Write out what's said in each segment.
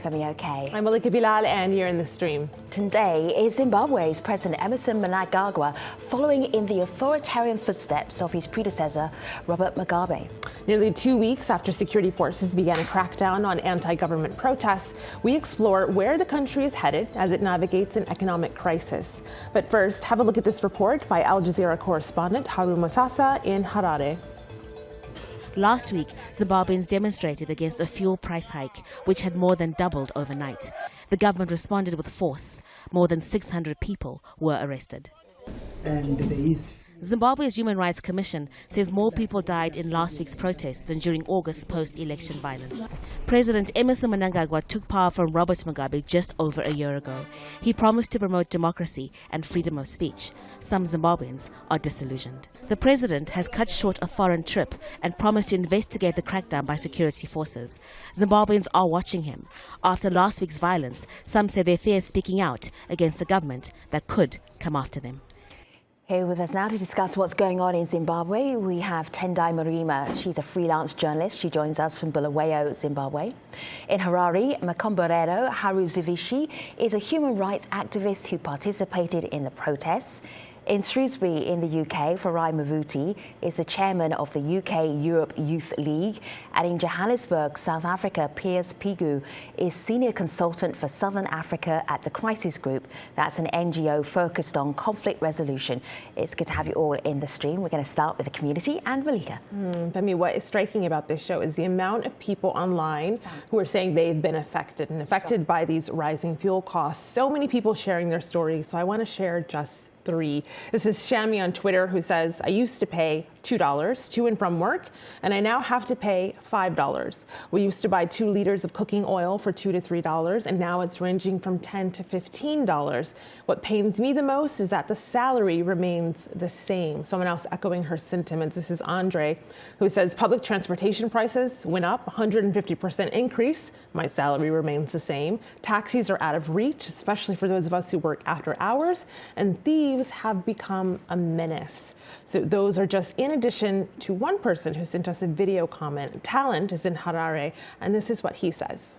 I'm Femi Okay. I'm Malika Bilal, and you're in the stream. Today is Zimbabwe's President Emmerson Mnangagwa following in the authoritarian footsteps of his predecessor, Robert Mugabe. Nearly 2 weeks after security forces began a crackdown on anti-government protests, we explore where the country is headed as it navigates an economic crisis. But first, have a look at this report by Al Jazeera correspondent Haru Matasa in Harare. Last week, Zimbabweans demonstrated against a fuel price hike, which had more than doubled overnight. The government responded with force. More than 600 people were arrested. Zimbabwe's Human Rights Commission says more people died in last week's protests than during August's post-election violence. President Emmerson Mnangagwa took power from Robert Mugabe just over a year ago. He promised to promote democracy and freedom of speech. Some Zimbabweans are disillusioned. The president has cut short a foreign trip and promised to investigate the crackdown by security forces. Zimbabweans are watching him. After last week's violence, some say they fear speaking out against a government that could come after them. Here with us now to discuss what's going on in Zimbabwe, we have Tendai Marima. She's a freelance journalist. She joins us from Bulawayo, Zimbabwe. In Harare, Makomborero Haruzivishi is a human rights activist who participated in the protests. In Shrewsbury in the UK, FARAI MUVUTI is the chairman of the UK-Europe Youth League. And in Johannesburg, South Africa, PIERS is senior consultant for Southern Africa at the Crisis Group. That's an NGO focused on conflict resolution. It's good to have you all in the stream. We're going to start with the community and Malika. Femi, what is striking about this show is the amount of people online who are saying they've been affected by these rising fuel costs. So many people sharing their stories. So I want to share just 3. This is Shami on Twitter, who says, I used to pay $2 to and from work, and I now have to pay $5. We used to buy 2 liters of cooking oil for $2 to $3, and now it's ranging from $10 to $15. What pains me the most is that the salary remains the same. Someone else echoing her sentiments. This is Andre, who says, public transportation prices went up, 150% increase. My salary remains the same. Taxis are out of reach, especially for those of us who work after hours, and thieves have become a menace. So those are just in addition to one person who sent us a video comment. Talent is in Harare, and this is what he says.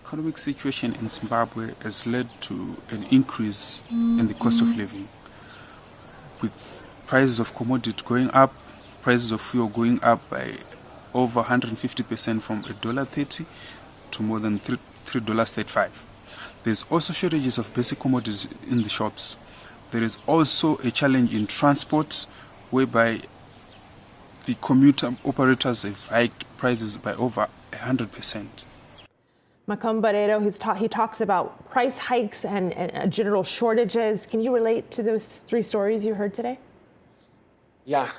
Economic situation in Zimbabwe has led to an increase in the cost of living, with prices of commodity going up, prices of fuel going up by over 150% from $1.30 to more than $3.35. There's also shortages of basic commodities in the shops. There is also a challenge in transport, whereby the commuter operators have hiked prices by over 100%. Makomborero, he talks about price hikes and general shortages. Can you relate to those 3 stories you heard today? Yeah,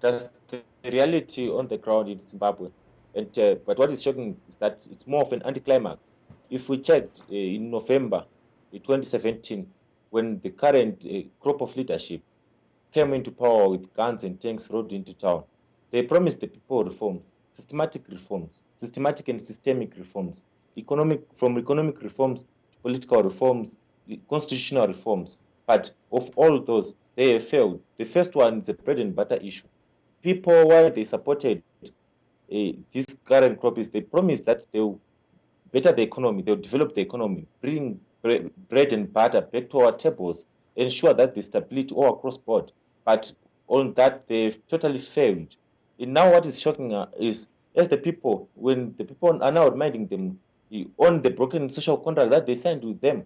that's the reality on the ground in Zimbabwe. And but what is shocking is that it's more of an anticlimax. If we checked in November 2017, when the current crop of leadership came into power with guns and tanks rode into town, they promised the people reforms, systematic and systemic reforms, from economic reforms to political reforms, constitutional reforms. But of all those, they have failed. The first one is a bread and butter issue. People, while they supported this current crop, is they promised that they will better the economy, they'll develop the economy, bring bread and butter back to our tables, ensure that there's stability all across board. But on that, they've totally failed. And now what is shocking is, as the people, when the people are now reminding them on the broken social contract that they signed with them,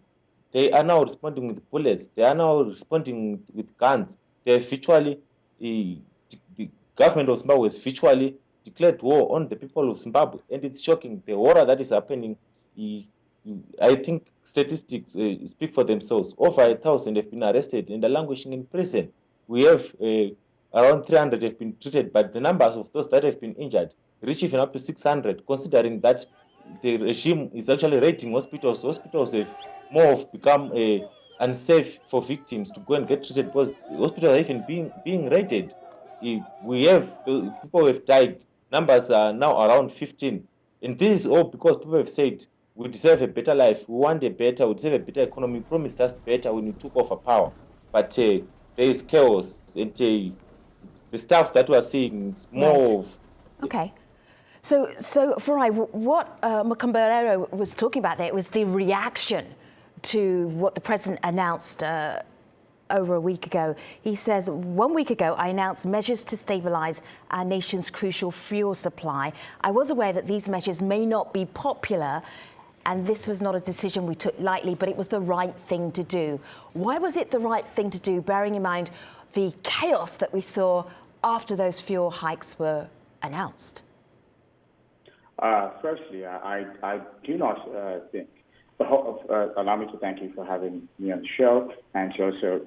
they are now responding with bullets. They are now responding with guns. They virtually, the government of Zimbabwe has virtually declared war on the people of Zimbabwe. And it's shocking, the horror that is happening. I think statistics speak for themselves. Over 1,000 have been arrested and are languishing in prison. We have around 300 have been treated, but the numbers of those that have been injured reach even up to 600, considering that the regime is actually raiding hospitals. Hospitals have more of become unsafe for victims to go and get treated because hospitals are even being raided. We have people who have died. Numbers are now around 15. And this is all because people have said, we deserve a better life, we want we deserve a better economy, promised us better when we took over power. But there is chaos, and the stuff that we are seeing is more of... Okay. So FARAI, what Mkamborero was talking about there was the reaction to what the president announced over a week ago. He says, 1 week ago, I announced measures to stabilize our nation's crucial fuel supply. I was aware that these measures may not be popular, and this was not a decision we took lightly, but it was the right thing to do. Why was it the right thing to do, bearing in mind the chaos that we saw after those fuel hikes were announced? Firstly, I do not think, allow me to thank you for having me on the show, and to also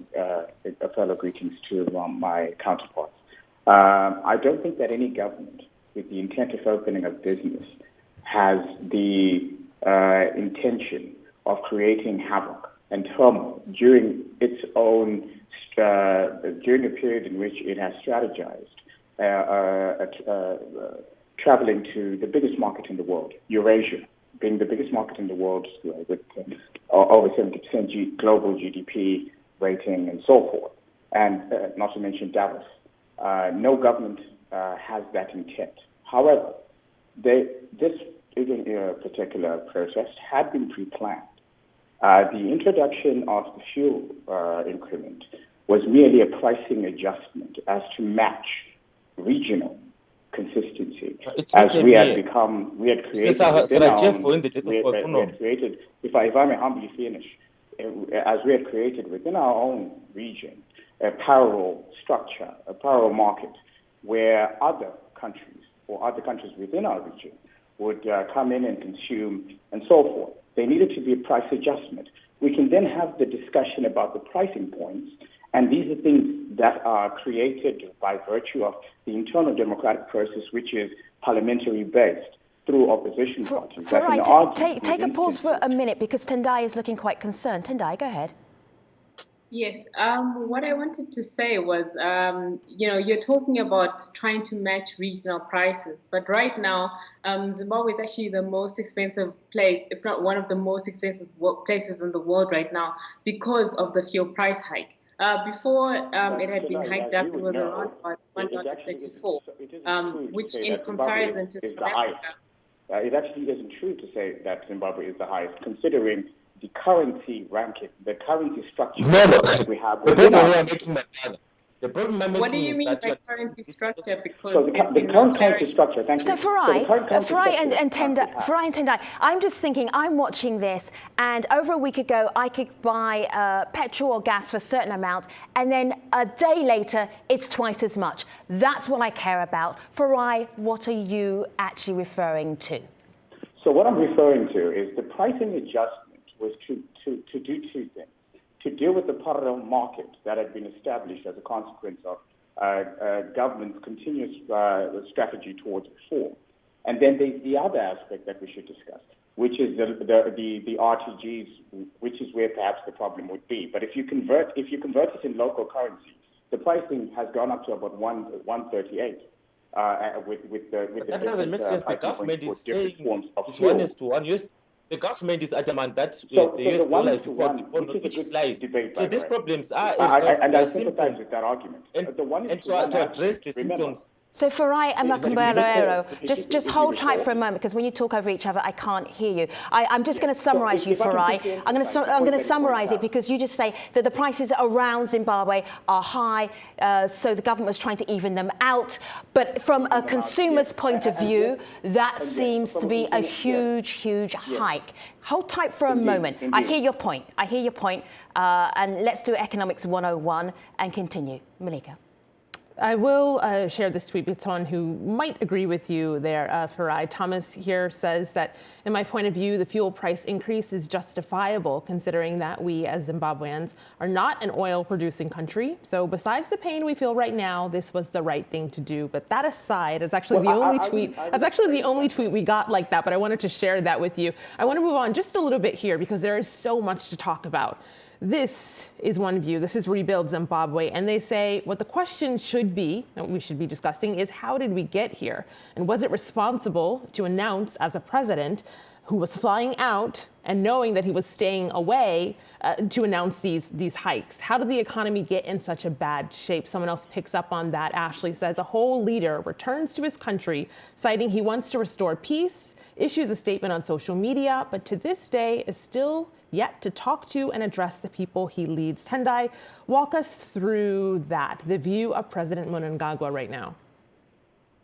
a fellow greetings to my counterparts. I don't think that any government with the intent of opening a business has the intention of creating havoc and turmoil during its own, during a period in which it has strategized traveling to the biggest market in the world, Eurasia, being the biggest market in the world with over 70% global GDP rating and so forth, and not to mention Davos. No government has that intent. However, this particular process had been pre-planned. The introduction of the fuel increment was merely a pricing adjustment as to match regional consistency, as we had created, if I may humbly finish, as we had created within our own region a parallel structure, a parallel market, where other countries or other countries within our region would come in and consume and so forth. There needed to be a price adjustment. We can then have the discussion about the pricing points, and these are things that are created by virtue of the internal democratic process, which is parliamentary based through opposition parties. Take a pause for a minute, because Tendai is looking quite concerned. Tendai, go ahead. Yes, what I wanted to say was, you're talking about trying to match regional prices, but right now, Zimbabwe is actually the most expensive place, if not one of the most expensive places in the world right now, because of the fuel price hike. Before it had been hiked up, it was around about $1.34, which in comparison to South Africa. It actually isn't true to say that Zimbabwe is the highest, considering the currency ranking, the currency structure that we have. What do you mean by currency structure? Because so the current currency structure, thank you. So FARAI and Tendai, I'm just thinking, I'm watching this, and over a week ago, I could buy petrol or gas for a certain amount, and then a day later, it's twice as much. That's what I care about. FARAI, what are you actually referring to? So what I'm referring to is the pricing adjustment was to do two things. To deal with the parallel market that had been established as a consequence of government's continuous strategy towards reform. And then there's the other aspect that we should discuss, which is the RTGs, which is where perhaps the problem would be. But if you convert it in local currency, the pricing has gone up to about 138. With that doesn't make sense. The government is saying it's 1:1. The government is adamant that the US dollar is equal to each slice. So these problems are I sympathize with that argument. And to address the symptoms. So FARAI and Mkamborero, just hold tight for a moment, because when you talk over each other, I can't hear you. I'm just going to summarize you, FARAI. I'm going to summarize it, because you just say that the prices around Zimbabwe are high, so the government was trying to even them out. But from a consumer's point of view, that seems to be a huge hike. Hold tight for a moment. I hear your point. And let's do Economics 101 and continue. Malika. I will share this tweet with someone who might agree with you there, FARAI. Thomas here says that, in my point of view, the fuel price increase is justifiable, considering that we as Zimbabweans are not an oil-producing country. So besides the pain we feel right now, this was the right thing to do. But that aside, it's actually the only tweet we got like that, but I wanted to share that with you. I want to move on just a little bit here, because there is so much to talk about. This is one view. This is Rebuild Zimbabwe. And they say what the question should be, and we should be discussing, is how did we get here? And was it responsible to announce as a president who was flying out and knowing that he was staying away to announce these hikes. How did the economy get in such a bad shape? Someone else picks up on that. Ashley says a whole leader returns to his country, citing he wants to restore peace, issues a statement on social media, but to this day is still yet to talk to and address the people he leads. Tendai, walk us through that, the view of President Mnangagwa right now.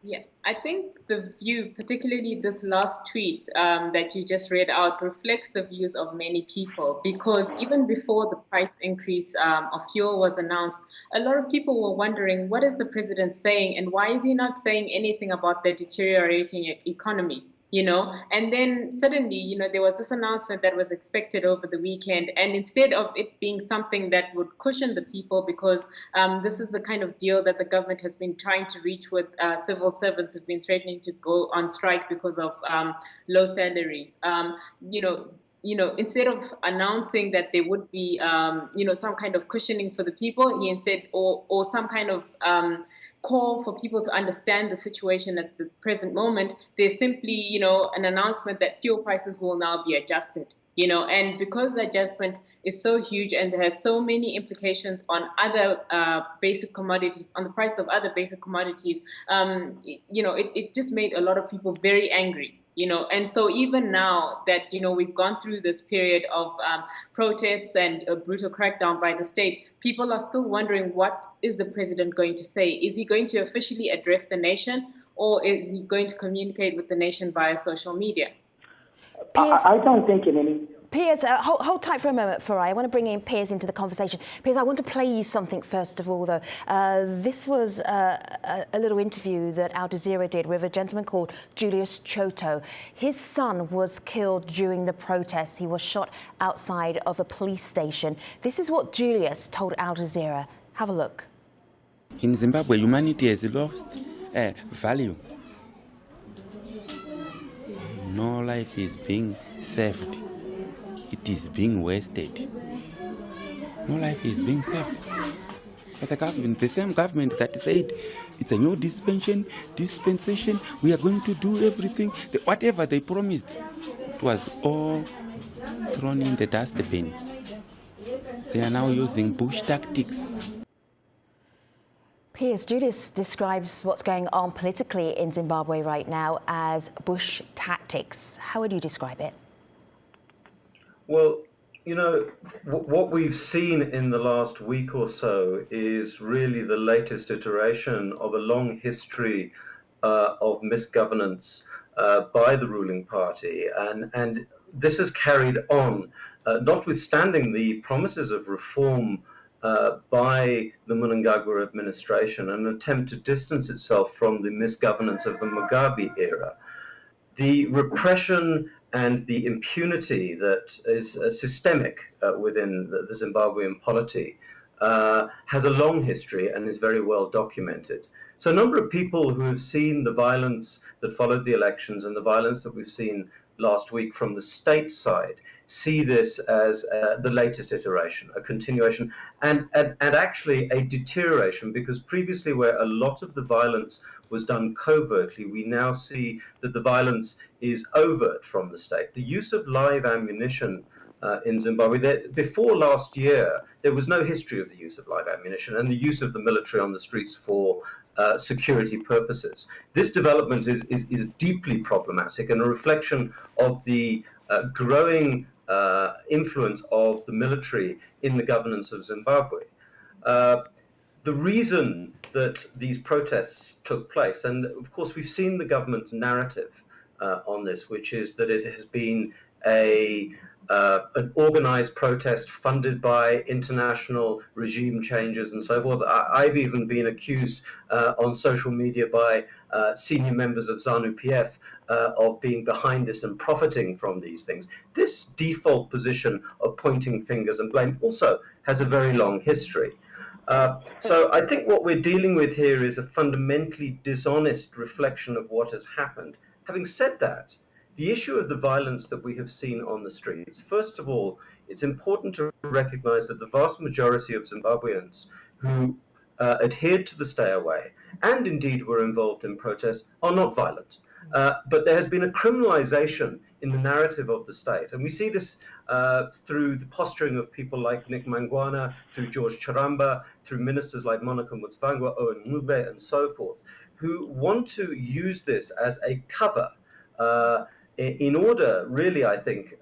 Yeah, I think the view, particularly this last tweet that you just read out, reflects the views of many people, because even before the price increase of fuel was announced, a lot of people were wondering, what is the president saying and why is he not saying anything about the deteriorating economy? And then suddenly, there was this announcement that was expected over the weekend. And instead of it being something that would cushion the people, because this is the kind of deal that the government has been trying to reach with civil servants who've been threatening to go on strike because of low salaries, instead of announcing that there would be, some kind of cushioning for the people, he instead, or some kind of call for people to understand the situation at the present moment, there's simply, an announcement that fuel prices will now be adjusted. And because the adjustment is so huge and has so many implications on other basic commodities, on the price of other basic commodities, it just made a lot of people very angry. And so even now that, we've gone through this period of protests and a brutal crackdown by the state, people are still wondering, what is the president going to say? Is he going to officially address the nation, or is he going to communicate with the nation via social media? I don't think in any... Piers, hold tight for a moment, FARAI. I want to bring in Piers into the conversation. Piers, I want to play you something first of all, though. This was a little interview that Al Jazeera did with a gentleman called JULIUS CHOTO. His son was killed during the protests. He was shot outside of a police station. This is what JULIUS told Al Jazeera. Have a look. In Zimbabwe, humanity has lost value. No life is being saved. It is being wasted. No life is being saved. But the government, the same government that said it's a new dispensation, we are going to do everything, whatever they promised, it was all thrown in the dustbin. They are now using bush tactics. Piers, JULIUS describes what's going on politically in Zimbabwe right now as bush tactics. How would you describe it? Well, what we've seen in the last week or so is really the latest iteration of a long history of misgovernance by the ruling party. And this has carried on, notwithstanding the promises of reform by the Mnangagwa administration, an attempt to distance itself from the misgovernance of the Mugabe era. The repression and the impunity that is systemic within the Zimbabwean polity has a long history and is very well documented. So a number of people who have seen the violence that followed the elections and the violence that we've seen last week from the state side see this as the latest iteration, a continuation, and actually a deterioration, because previously where a lot of the violence was done covertly, we now see that the violence is overt from the state. The use of live ammunition in Zimbabwe, before last year, there was no history of the use of live ammunition and the use of the military on the streets for security purposes. This development is deeply problematic and a reflection of the growing influence of the military in the governance of Zimbabwe. The reason that these protests took place, and of course we've seen the government's narrative on this, which is that it has been an organized protest funded by international regime changes and so forth. I've even been accused on social media by senior members of ZANU-PF of being behind this and profiting from these things. This default position of pointing fingers and blame also has a very long history. So I think what we're dealing with here is a fundamentally dishonest reflection of what has happened. Having said that, the issue of the violence that we have seen on the streets, first of all, it's important to recognize that the vast majority of Zimbabweans who adhered to the stay away and indeed were involved in protests are not violent. But there has been a criminalization in the narrative of the state. And we see this through the posturing of people like Nick Mangwana, through George Charamba, through ministers like Monica Mutsvangwa, Owen Mube, and so forth, who want to use this as a cover in order, really, I think,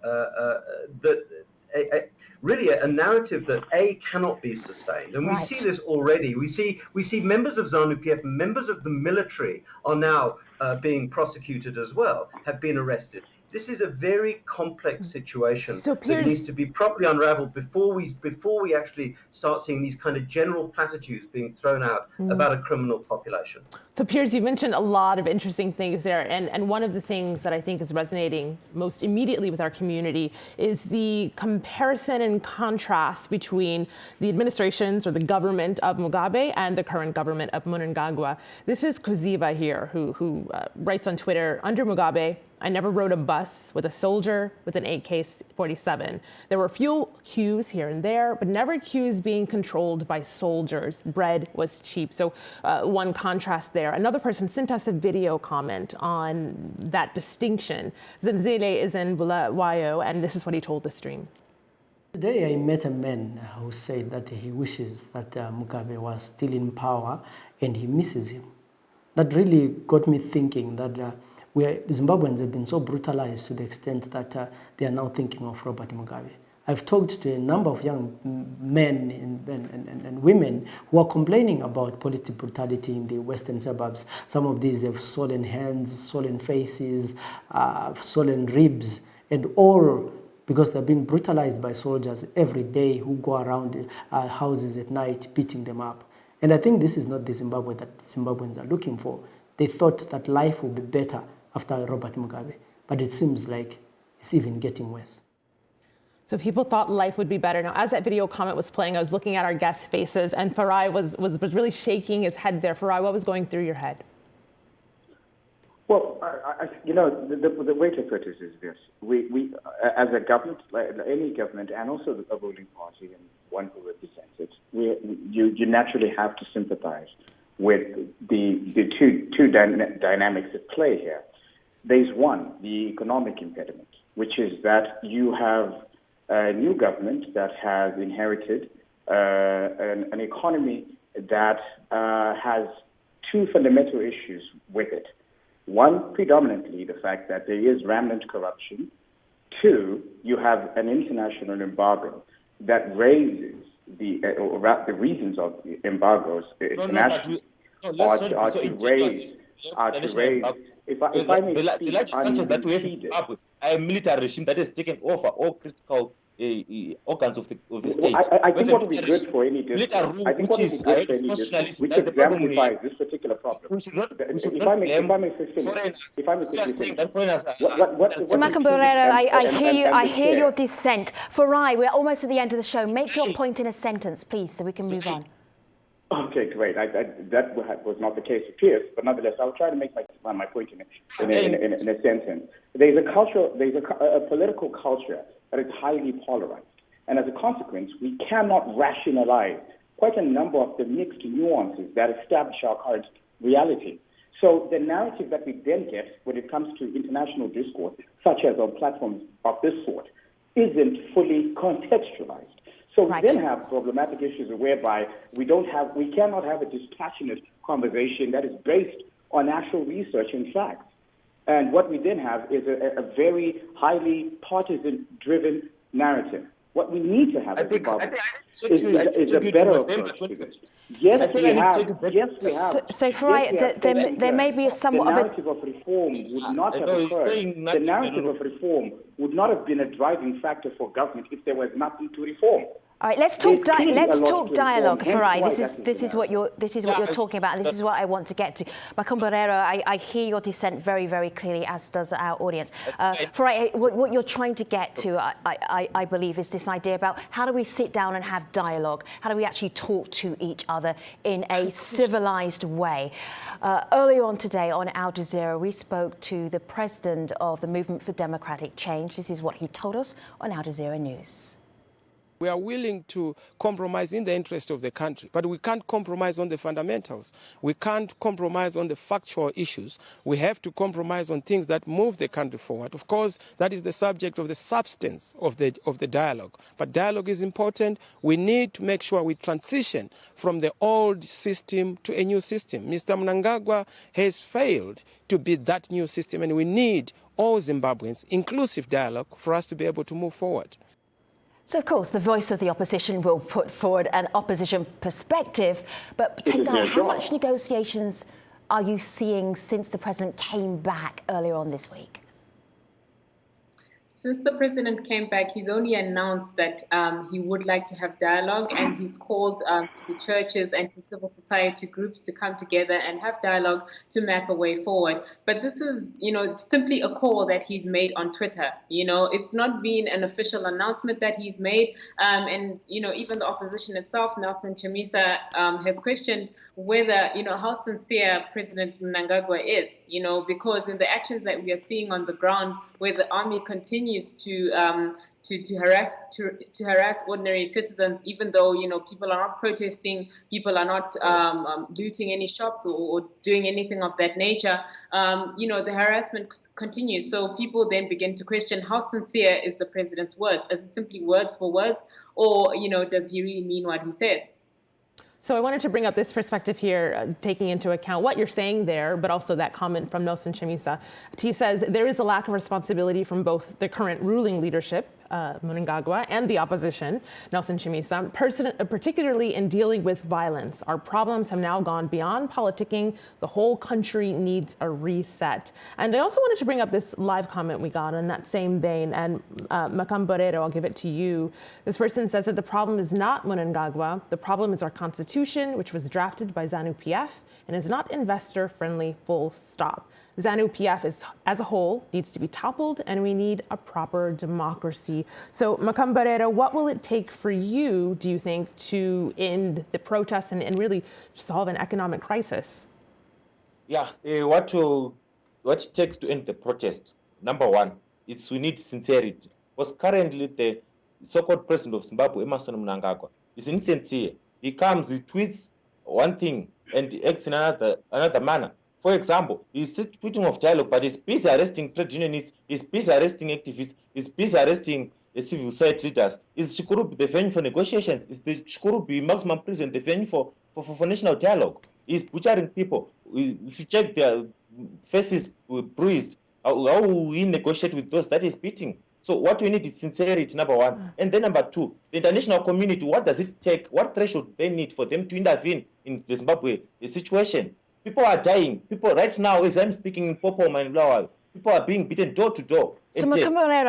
really a narrative that cannot be sustained, and we see this already. We see members of ZANU-PF, members of the military, are now being prosecuted as well, have been arrested. This is a very complex situation that needs to be properly unraveled before we actually start seeing these kind of general platitudes being thrown out about a criminal population. So Piers, you mentioned a lot of interesting things there, and one of the things that I think is resonating most immediately with our community is the comparison and contrast between the administrations or the government of Mugabe and the current government of Mnangagwa. This is Kuziva here, who writes on Twitter, under Mugabe, I never rode a bus with a soldier with an AK-47. There were fuel queues here and there, but never queues being controlled by soldiers. Bread was cheap. So one contrast there. Another person sent us a video comment on that distinction. Zenzele is in Bulawayo, and this is what he told the stream. Today I met a man who said that he wishes that Mugabe was still in power and he misses him. That really got me thinking that Zimbabweans have been so brutalized to the extent that they are now thinking of Robert Mugabe. I've talked to a number of young men and women who are complaining about political brutality in the western suburbs. Some of these have swollen hands, swollen faces, swollen ribs, and all because they're being brutalized by soldiers every day who go around houses at night beating them up. And I think this is not the Zimbabwe that Zimbabweans are looking for. They thought that life would be better after Robert Mugabe, but it seems like it's even getting worse. So people thought life would be better. Now, as that video comment was playing, I was looking at our guests' faces, and FARAI was really shaking his head there. FARAI, what was going through your head? Well, the way to put it is this. We as a government, like any government, and also a ruling party and one who represents it, you naturally have to sympathize with the two dynamics at play here. There's one, the economic impediment, which is that you have a new government that has inherited an economy that has two fundamental issues with it. One, predominantly the fact that there is rampant corruption. Two, you have an international embargo that raises the reasons of the embargoes internationally are to raise. If I may speak, that we have in Zimbabwe, a military regime that has taken over all critical organs of the state. I think what would be good for any discourse, I think what would be good for any discourse, which exemplifies this particular problem. If I may finish. I hear your dissent. FARAI, we're almost at the end of the show. Make your point in a sentence, please, so we can move on. Okay, great. That was not the case with Piers, but nonetheless, I'll try to make my point in a sentence. There's a political culture that is highly polarized, and as a consequence, we cannot rationalize quite a number of the mixed nuances that establish our current reality. So the narrative that we then get when it comes to international discourse, such as on platforms of this sort, isn't fully contextualized. So we then have problematic issues whereby we cannot have a dispassionate conversation that is based on actual research and facts. And what we then have is a very highly partisan-driven narrative. What we need to have is a better approach to this. Yes, we have. So FARAI, there may be somewhat of a narrative of reform would not have occurred. The narrative of reform would not have been a driving factor for government if there was nothing to reform. All right, let's talk dialogue, FARAI. This is what you're talking about, and this is what I want to get to. Makomborero, I hear your dissent very, very clearly, as does our audience. FARAI, what you're trying to get to, I believe, is this idea about how do we sit down and have dialogue? How do we actually talk to each other in a civilized way? Earlier on today on Al Jazeera, we spoke to the president of the Movement for Democratic Change. This is what he told us on Al Jazeera News. We are willing to compromise in the interest of the country, but we can't compromise on the fundamentals. We can't compromise on the factual issues. We have to compromise on things that move the country forward. Of course, that is the subject of the substance of the dialogue. But dialogue is important. We need to make sure we transition from the old system to a new system. Mr. Mnangagwa has failed to be that new system, and we need all Zimbabweans, inclusive dialogue, for us to be able to move forward. So, of course, the voice of the opposition will put forward an opposition perspective. But, Tendai, how much negotiations are you seeing since the president came back earlier on this week? Since the president came back, he's only announced that he would like to have dialogue, and he's called to the churches and to civil society groups to come together and have dialogue to map a way forward. But this is, simply a call that he's made on Twitter. It's not been an official announcement that he's made. And even the opposition itself, Nelson Chamisa, has questioned whether, how sincere President Mnangagwa is, because in the actions that we are seeing on the ground, where the army continues to harass ordinary citizens, even though people are not protesting, people are not looting any shops or doing anything of that nature. The harassment continues. So people then begin to question how sincere is the president's words? Is it simply words for words, or does he really mean what he says? So I wanted to bring up this perspective here, taking into account what you're saying there, but also that comment from Nelson Chamisa. He says there is a lack of responsibility from both the current ruling leadership, Mnangagwa, and the opposition, Nelson Chamisa, particularly in dealing with violence. Our problems have now gone beyond politicking. The whole country needs a reset. And I also wanted to bring up this live comment we got in that same vein. And Makamborero, I'll give it to you. This person says that the problem is not Mnangagwa. The problem is our constitution, which was drafted by ZANU-PF and is not investor friendly, full stop. ZANU-PF as a whole needs to be toppled, and we need a proper democracy. So, Makamborero, what will it take for you, do you think, to end the protests and really solve an economic crisis? Yeah, what it takes to end the protest, number one, we need sincerity. Because currently the so-called president of Zimbabwe, Emmerson Mnangagwa, is insincere. He comes, he tweets one thing and he acts in another manner. For example, he's tweeting of dialogue, but he's busy arresting trade unionists, he's busy arresting activists, he's busy arresting civil society leaders. Is Chikurubi the venue for negotiations? Is the Chikurubi maximum prison the venue for national dialogue? He's butchering people. If you check their faces bruised, how will we negotiate with those that is beating? So what we need is sincerity, number one. And then number two, the international community, what does it take? What threshold they need for them to intervene in the Zimbabwe situation? People are dying. People right now, as I'm speaking in Popo and Lawal, people are being beaten door to door. So, Makamborero,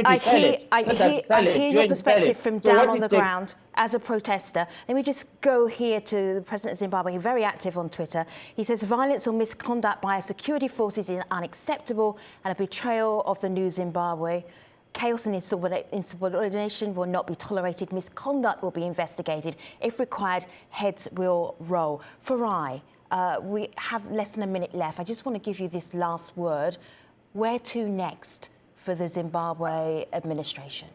I hear your perspective from down on the ground as a protester. Let me just go here to the President of Zimbabwe, very active on Twitter. He says violence or misconduct by our security forces is unacceptable and a betrayal of the new Zimbabwe. Chaos and insubordination will not be tolerated. Misconduct will be investigated. If required, heads will roll. FARAI, we have less than a minute left. I just want to give you this last word. Where to next for the Zimbabwe administration?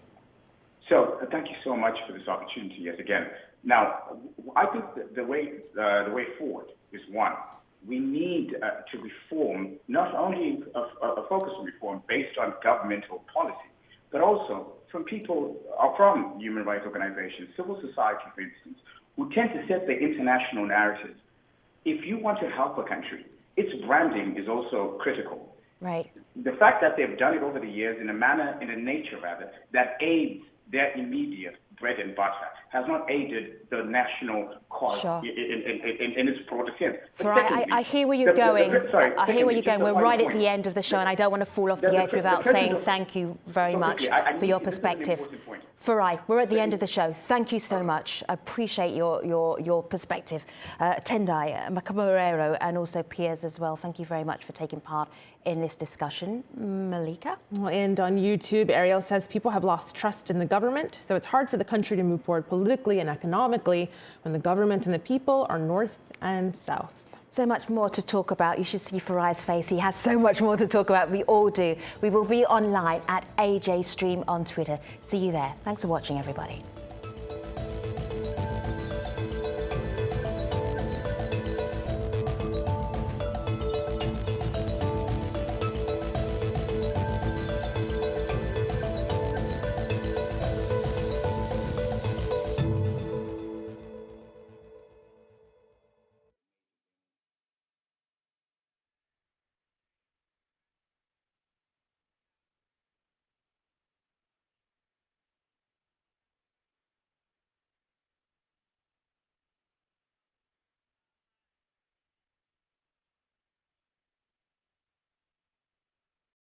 So, thank you so much for this opportunity yet again. Now, I think the way forward is one. We need to reform, not only a focus on reform based on governmental policy, but also from people, from human rights organizations, civil society, for instance, who tend to set the international narrative. If you want to help a country, its branding is also critical. Right. The fact that they've done it over the years in a nature that aids their immediate bread and butter has not aided the national cause in its broader sense. I hear where you're going. I hear where you're going. We're right at the end of the show, and I don't want to fall off the edge without saying thank you very much for your perspective. FARAI, we're at the end of the show. Thank you so much. I appreciate your perspective. Tendai, Makamborero, and also PIERS as well. Thank you very much for taking part in this discussion. Malika? And on YouTube, Ariel says people have lost trust in the government, so it's hard for the country to move forward politically and economically when the government and the people are north and south. So much more to talk about. You should see FARAI's face. He has so much more to talk about. We all do. We will be online at AJ Stream on Twitter. See you there. Thanks for watching, everybody.